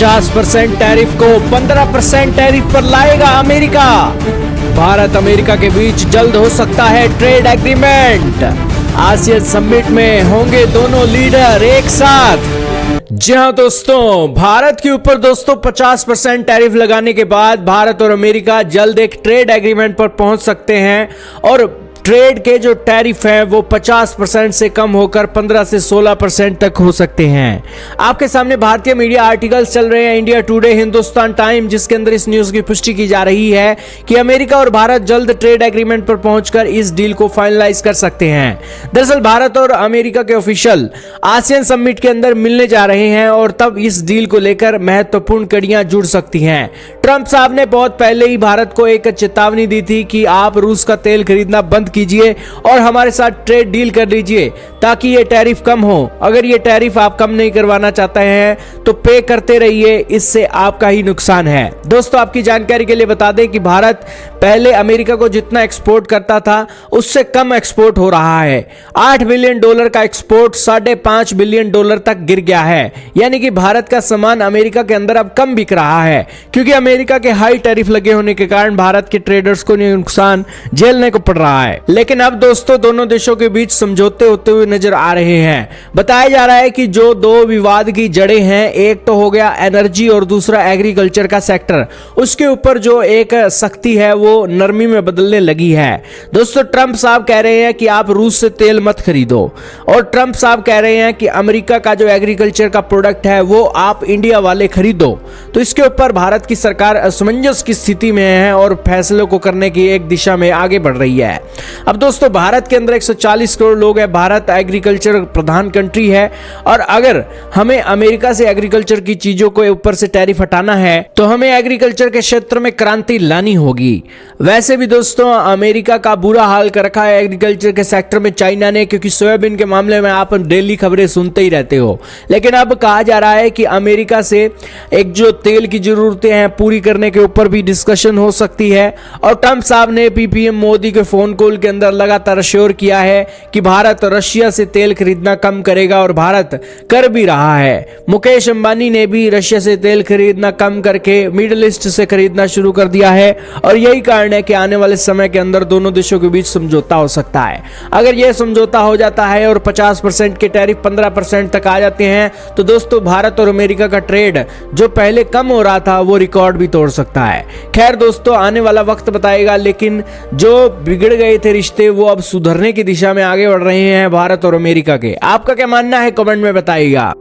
50% tariff को 15% tariff पर लाएगा अमेरिका। भारत अमेरिका के बीच जल्द हो सकता है ट्रेड एग्रीमेंट। आसियान समिट में होंगे दोनों लीडर एक साथ। जी हाँ दोस्तों, भारत के ऊपर 50% टैरिफ लगाने के बाद भारत और अमेरिका जल्द एक ट्रेड एग्रीमेंट पर पहुंच सकते हैं और ट्रेड के जो टैरिफ है वो 50% से कम होकर 15 से 16% तक हो सकते हैं। आपके सामने भारतीय मीडिया आर्टिकल्स चल रहे हैं, इंडिया टुडे, हिंदुस्तान टाइम, जिसके अंदर इस न्यूज की पुष्टि की जा रही है कि अमेरिका और भारत जल्द ट्रेड एग्रीमेंट पर पहुंचकर इस डील को फाइनलाइज कर सकते हैं। दरअसल भारत और अमेरिका के ऑफिशियल आसियान समिट के अंदर मिलने जा रहे हैं और तब इस डील को लेकर महत्वपूर्ण कड़ियां जुड़ सकती हैं। ट्रंप साहब ने बहुत पहले ही भारत को एक चेतावनी दी थी कि आप रूस का तेल खरीदना बंद कीजिए और हमारे साथ ट्रेड डील कर लीजिए ताकि ये टैरिफ कम हो। अगर ये टैरिफ आप कम नहीं करवाना चाहते हैं तो पे करते रहिए, इससे आपका ही नुकसान है। दोस्तों, आपकी जानकारी के लिए बता दें कि भारत पहले अमेरिका को जितना एक्सपोर्ट करता था उससे कम एक्सपोर्ट हो रहा है। $8 बिलियन का एक्सपोर्ट $5.5 बिलियन तक गिर गया है। यानी कि भारत का सामान अमेरिका के अंदर अब कम बिक रहा है क्योंकि अमेरिका के हाई टैरिफ लगे होने के कारण भारत के ट्रेडर्स को नुकसान झेलने को पड़ रहा है। लेकिन अब दोस्तों दोनों देशों के बीच समझौते होते हुए नजर आ रहे हैं। बताया जा रहा है कि जो दो विवाद की जड़ें हैं, एक तो हो गया एनर्जी और दूसरा एग्रीकल्चर का सेक्टर, उसके ऊपर जो एक सख्ती है वो नरमी में बदलने लगी है। दोस्तों, ट्रंप साहब कह रहे हैं कि आप रूस से तेल मत खरीदो और ट्रंप साहब कह रहे हैं कि अमेरिका का जो एग्रीकल्चर का प्रोडक्ट है वो आप इंडिया वाले खरीदो। तो इसके ऊपर भारत की सरकार असमंजस की स्थिति में है और फैसलों को करने की एक दिशा में आगे बढ़ रही है। अब दोस्तों, भारत के अंदर 140 करोड़ लोग हैं। भारत एग्रीकल्चर प्रधान कंट्री है और अगर हमें अमेरिका से एग्रीकल्चर की चीजों को ऊपर से टैरिफ हटाना है तो हमें एग्रीकल्चर के क्षेत्र में क्रांति लानी होगी। वैसे भी दोस्तों, अमेरिका का बुरा हाल कर रखा है एग्रीकल्चर के सेक्टर में चाइना ने, क्योंकि सोयाबीन के मामले में आप डेली खबरें सुनते ही रहते हो। लेकिन अब कहा जा रहा है कि अमेरिका से एक जो तेल की जरूरतें हैं पूरी करने के ऊपर भी डिस्कशन हो सकती है। और ट्रंप साहब ने पीएम मोदी के फोन कॉल के अंदर लगातार श्योर किया है कि भारत रशिया से तेल खरीदना कम करेगा और भारत कर भी रहा है। मुकेश अंबानी ने भी रशिया से तेल खरीदना कम करके मिडिल ईस्ट से खरीदना शुरू कर दिया है और यही कारण है कि आने वाले समय के अंदर दोनों देशों के बीच समझौता हो सकता है। अगर यह समझौता हो जाता है और 50% के टैरिफ 15% तक आ जाते हैं तो दोस्तों भारत और अमेरिका का ट्रेड जो पहले कम हो रहा था वो रिकॉर्ड भी तोड़ सकता है। खैर दोस्तों, आने वाला वक्त बताएगा, लेकिन जो बिगड़ गए थे रिश्ते वो अब सुधरने की दिशा में आगे बढ़ रहे हैं भारत और अमेरिका के। आपका क्या मानना है कमेंट में बताइएगा।